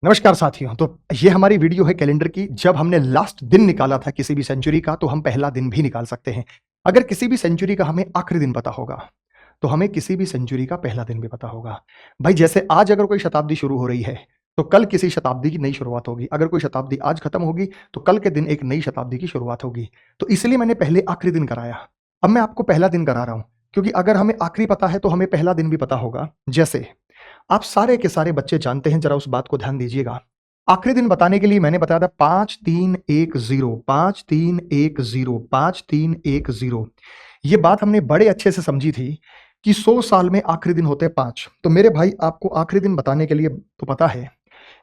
नमस्कार साथियों। तो ये हमारी वीडियो है कैलेंडर की। जब हमने लास्ट दिन निकाला था किसी भी सेंचुरी का, तो हम पहला दिन भी निकाल सकते हैं। अगर किसी भी सेंचुरी का हमें आखिरी दिन पता होगा, तो हमें किसी भी सेंचुरी का पहला दिन भी पता होगा। भाई जैसे आज अगर कोई शताब्दी शुरू हो रही है, तो कल किसी शताब्दी की नई शुरुआत होगी। अगर कोई शताब्दी आज खत्म होगी, तो कल के दिन एक नई शताब्दी की शुरुआत होगी। तो इसलिए मैंने पहले आखिरी दिन कराया। अब मैं आपको पहला दिन करा रहा हूं, क्योंकि अगर हमें आखिरी पता है तो हमें पहला दिन भी पता होगा। जैसे आप सारे के सारे बच्चे जानते हैं, जरा उस बात को ध्यान दीजिएगा। आखिरी दिन बताने के लिए मैंने बताया था 5310, 5310, 5310। ये बात हमने बड़े अच्छे से समझी थी कि 100 साल में आखिरी दिन होते हैं 5। तो मेरे भाई आपको आखिरी दिन बताने के लिए तो पता है,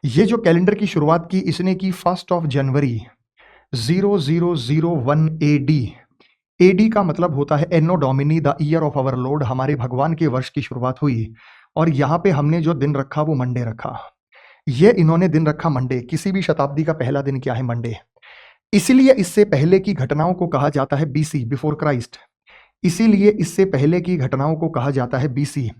ये जो कैलेंडर की शुरुआत की इसने की 1 जनवरी 0001 एडी। एडी का मतलब होता है Anno Domini, the year of our lord, हमारे भगवान के वर्ष की शुरुआत हुई। और यहाँ पे हमने जो दिन रखा वो मंडे रखा। ये इन्होंने दिन रखा मंडे। किसी भी शताब्दी का पहला दिन क्या है? मंडे। इसीलिए इससे पहले की घटनाओं को कहा जाता है बीसी, बिफोर क्राइस्ट। इसीलिए इससे पहले की घटनाओं को कहा जाता है बीसी।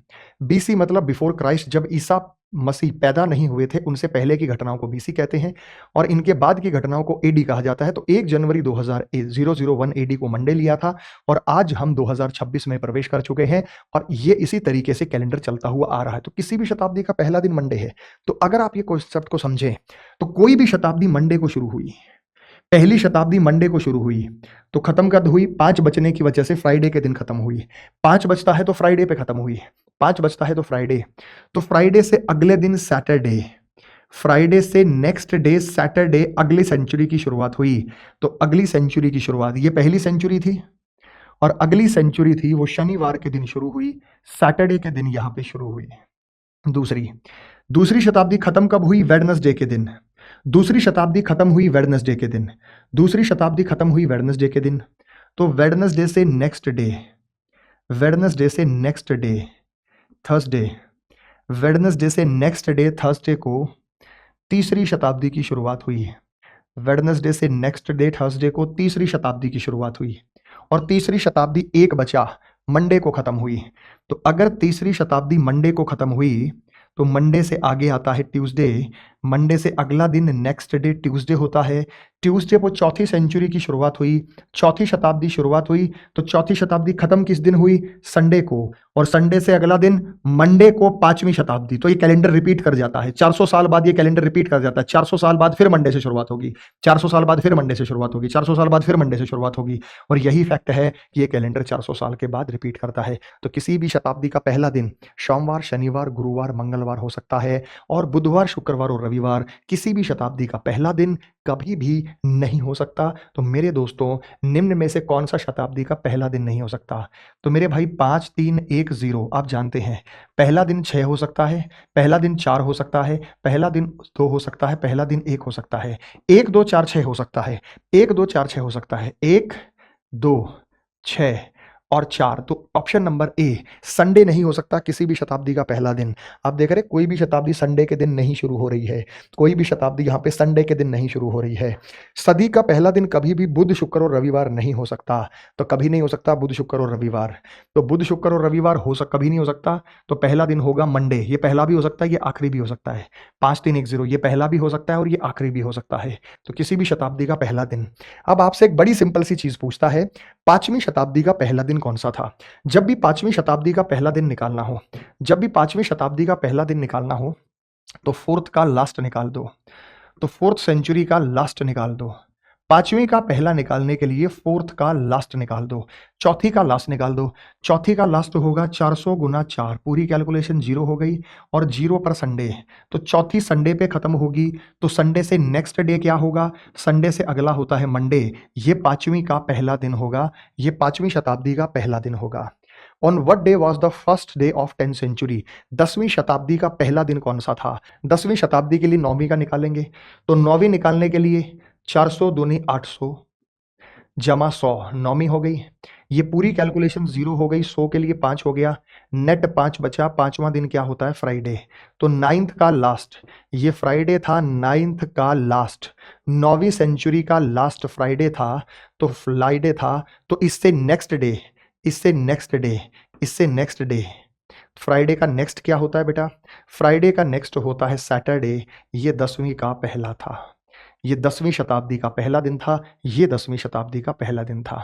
बीसी मतलब बिफोर क्राइस्ट, जब ईसा मसीह पैदा नहीं हुए थे उनसे पहले की घटनाओं को बीसी कहते हैं। और इनके बाद की घटनाओं को एडी कहा जाता है। तो 1 जनवरी 2001 एडी को मंडे लिया था, और आज हम 2026 में प्रवेश कर चुके हैं, और ये इसी तरीके से कैलेंडर चलता हुआ आ रहा है। तो किसी भी शताब्दी का पहला दिन मंडे है। तो अगर आप ये कॉन्सेप्ट को समझें, तो कोई भी शताब्दी मंडे को शुरू हुई, पहली शताब्दी मंडे को शुरू हुई, तो खत्म कब हुई? 5 बचने की वजह से फ्राइडे के दिन खत्म हुई। 5 बचता है तो फ्राइडे पे खत्म हुई। 5 बचता है तो फ्राइडे, तो फ्राइडे से अगले दिन सैटरडे, फ्राइडे से नेक्स्ट डे सैटरडे अगली सेंचुरी की शुरुआत हुई। तो अगली सेंचुरी की शुरुआत, ये पहली सेंचुरी थी और अगली सेंचुरी थी वो शनिवार के दिन शुरू हुई, सैटरडे के दिन यहां पे शुरू हुई। दूसरी दूसरी शताब्दी खत्म कब हुई? वेडनेसडे के दिन। दूसरी शताब्दी खत्म हुई वेडनेसडे के दिन। दूसरी शताब्दी खत्म हुई वेडनेसडे के दिन। तो वेडनेसडे से नेक्स्ट डे, वेडनेसडे से नेक्स्ट डे थर्सडे, वेडनेसडे से नेक्स्ट डे थर्सडे को तीसरी शताब्दी की शुरुआत हुई। वेडनेसडे से नेक्स्ट डे थर्सडे को तीसरी शताब्दी की शुरुआत हुई, और तीसरी शताब्दी एक बचा, मंडे को खत्म हुई। तो अगर तीसरी शताब्दी मंडे को खत्म हुई, तो मंडे से आगे आता है ट्यूसडे। मंडे से अगला दिन नेक्स्ट डे ट्यूसडे होता है। ट्यूसडे को चौथी सेंचुरी की शुरुआत हुई, चौथी शताब्दी शुरुआत हुई। तो चौथी शताब्दी खत्म किस दिन हुई? संडे को। और संडे से अगला दिन मंडे को पांचवी शताब्दी। तो ये कैलेंडर रिपीट कर जाता है। 400 साल बाद ये कैलेंडर रिपीट कर जाता है। 400 साल बाद फिर मंडे से शुरुआत होगी, 400 साल बाद फिर मंडे से शुरुआत होगी, 400 साल बाद फिर मंडे से शुरुआत होगी। और यही फैक्ट है कि ये कैलेंडर 400 साल के बाद रिपीट करता है। तो किसी भी शताब्दी का पहला दिन सोमवार, शनिवार, गुरुवार, मंगलवार हो सकता है, और बुधवार, शुक्रवार और रविवार किसी भी शताब्दी का पहला दिन कभी भी नहीं हो सकता। तो मेरे दोस्तों, निम्न में से कौन सा शताब्दी का पहला दिन नहीं हो सकता? तो मेरे भाई 5310 आप जानते हैं, पहला दिन 6 हो सकता है, पहला दिन 4 हो सकता है, पहला दिन 2 हो सकता है, पहला दिन 1 हो सकता है, 1 2 4 6 हो सकता है, 1 2 4 6 हो सकता है, 1 2 6 और 4। तो ऑप्शन नंबर ए, संडे नहीं हो सकता किसी भी शताब्दी का पहला दिन। आप देख रहे हैं, कोई भी शताब्दी संडे के दिन नहीं शुरू हो रही है। कोई भी शताब्दी यहाँ पे संडे के दिन नहीं शुरू हो रही है। सदी का पहला दिन कभी भी बुध, शुक्र और रविवार नहीं हो सकता। तो कभी नहीं हो सकता बुध, शुक्र और रविवार। तो बुध, शुक्र और रविवार कभी नहीं हो सकता। तो पहला दिन होगा मंडे। ये पहला भी हो सकता है, ये आखिरी भी हो सकता है। 5310 ये पहला भी हो सकता है और ये आखिरी भी हो सकता है। तो किसी भी शताब्दी का पहला दिन। अब आपसे एक बड़ी सिंपल सी चीज पूछता है, 5वीं शताब्दी का पहला दिन कौन सा था? जब भी 5वीं शताब्दी का पहला दिन निकालना हो, जब भी 5वीं शताब्दी का पहला दिन निकालना हो, तो फोर्थ का लास्ट निकाल दो। तो फोर्थ सेंचुरी का लास्ट निकाल दो। 5वीं का पहला निकालने के लिए फोर्थ का लास्ट निकाल दो। चौथी का लास्ट निकाल दो। चौथी का लास्ट होगा 400 गुना 4, पूरी कैलकुलेशन 0 हो गई, और 0 पर संडे। तो चौथी संडे पे खत्म होगी। तो संडे से नेक्स्ट डे क्या होगा? संडे से अगला होता है मंडे। ये 5वीं का पहला दिन होगा, ये 5वीं शताब्दी का पहला दिन होगा। On what day was the first day of 10th century? 10वीं शताब्दी का पहला दिन कौन सा था? 10वीं शताब्दी के लिए 9वीं का निकालेंगे। तो 9वीं निकालने के लिए 400 दूनी 800 जमा 100, 9वीं हो गई। ये पूरी कैलकुलेशन 0 हो गई, 100 के लिए 5 हो गया, नेट 5 बचा। 5वां दिन क्या होता है? फ्राइडे। तो 9th का लास्ट, ये फ्राइडे था 9th का लास्ट, 9वीं सेंचुरी का लास्ट फ्राइडे था। तो फ्राइडे था, तो इससे नेक्स्ट डे, इससे नेक्स्ट डे, इससे नेक्स्ट डे, फ्राइडे का नेक्स्ट क्या होता है बेटा? फ्राइडे का नेक्स्ट होता है सैटरडे। ये 10वीं का पहला था। ये 10वीं शताब्दी का पहला दिन था। ये 10वीं शताब्दी का पहला दिन था।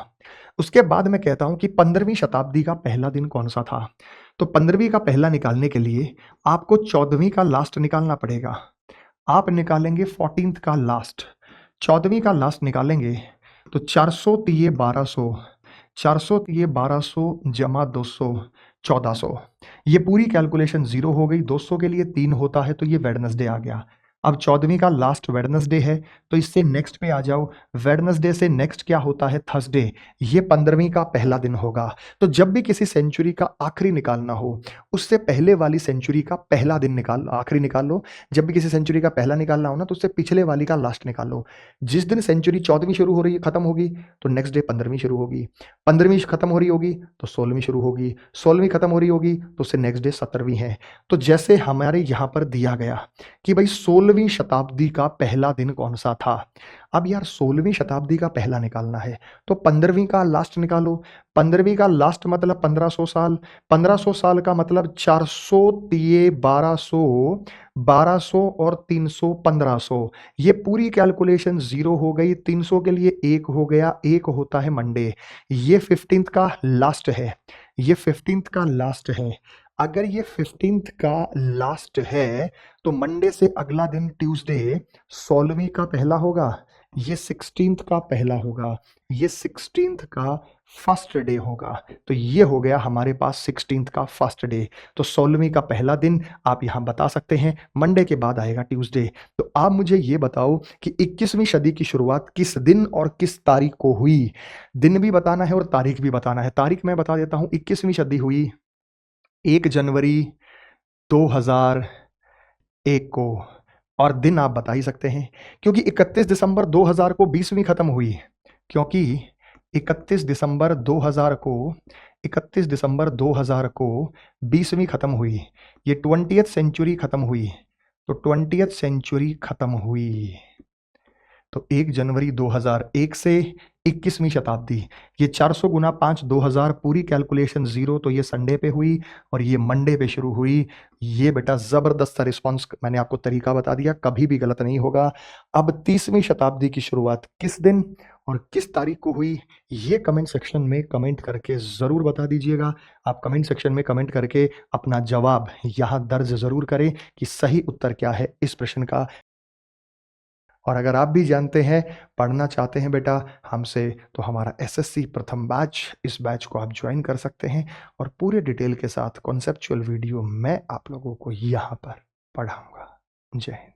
उसके बाद मैं कहता हूं कि 15वीं शताब्दी का पहला दिन कौन सा था? तो 15वीं का पहला निकालने के लिए आपको 14वीं का लास्ट निकालना पड़ेगा। आप निकालेंगे 14th का लास्ट। 14वीं का लास्ट निकालेंगे तो 400 तिये 1200, 400 तिये 1200 जमा 200, 1400। ये पूरी कैलकुलेशन जीरो हो गई। 200 के लिए 3 होता है तो ये वेडनेसडे आ गया। अब 14वीं का लास्ट वेडनेसडे है तो इससे नेक्स्ट पे आ जाओ। वेडनेसडे से नेक्स्ट क्या होता है? थर्सडे। ये 15वीं का पहला दिन होगा। तो जब भी किसी सेंचुरी का आखिरी निकालना हो, उससे पहले वाली सेंचुरी का पहला दिन निकाल, आखिरी निकाल लो। जब भी किसी सेंचुरी का पहला निकालना हो ना, तो उससे पिछले वाली का लास्ट निकाल लो। जिस दिन सेंचुरी 14वीं शुरू हो रही है, खत्म होगी, तो नेक्स्ट डे 15वीं शुरू होगी। 15वीं खत्म हो रही होगी तो 16वीं शुरू होगी। 16वीं खत्म हो रही होगी तो उससे नेक्स्ट डे 17वीं है। तो जैसे हमारे यहां पर दिया गया कि भाई 16वीं शताब्दी का पहला दिन कौन सा था। अब यार 16वीं शताब्दी का पहला निकालना है तो 15वीं का लास्ट निकालो। 15वीं का लास्ट मतलब 1500 साल। 1500 साल का मतलब 400 तिये 1200, 1200 और 300 1500। ये पूरी कैलकुलेशन जीरो हो गई। 300 के लिए एक हो गया, एक होता है मंडे। ये 15th का लास्ट है। ये 15th का लास्ट है। अगर ये 15th का लास्ट है तो मंडे से अगला दिन ट्यूसडे 16वीं का पहला होगा। ये 16th का पहला होगा। ये 16th का फर्स्ट डे होगा। तो ये हो गया हमारे पास 16th का फर्स्ट डे। तो 16वीं का पहला दिन आप यहां बता सकते हैं। मंडे के बाद आएगा ट्यूसडे। तो आप मुझे ये बताओ कि 21वीं सदी की शुरुआत किस दिन और किस तारीख को हुई? दिन भी बताना है और तारीख भी बताना है। तारीख मैं बता देता हूं। 21वीं सदी हुई 1 जनवरी 2001 को। और दिन आप बता ही सकते हैं क्योंकि 31 दिसंबर 2000 को 20वीं खत्म हुई। क्योंकि 31 दिसंबर 2000 को 31 दिसंबर 2000 को 20वीं खत्म हुई। ये 20th सेंचुरी खत्म हुई। तो 20th सेंचुरी खत्म हुई। तो 1 जनवरी 2001 से 21वीं शताब्दी। ये 400 गुना 5 2000 पूरी कैलकुलेशन जीरो। तो ये संडे पे हुई और ये मंडे पे शुरू हुई। ये बेटा जबरदस्त सा रिस्पॉन्स। मैंने आपको तरीका बता दिया, कभी भी गलत नहीं होगा। अब 30वीं शताब्दी की शुरुआत किस दिन और किस तारीख को हुई, ये कमेंट सेक्शन में कमेंट करके जरूर बता दीजिएगा। आप कमेंट सेक्शन में कमेंट करके अपना जवाब यहाँ दर्ज जरूर करें कि सही उत्तर क्या है इस प्रश्न का। और अगर आप भी जानते हैं, पढ़ना चाहते हैं बेटा हमसे, तो हमारा एसएससी प्रथम बैच, इस बैच को आप ज्वाइन कर सकते हैं और पूरे डिटेल के साथ कॉन्सेप्चुअल वीडियो मैं आप लोगों को यहाँ पर पढ़ाऊंगा। जय हिंद।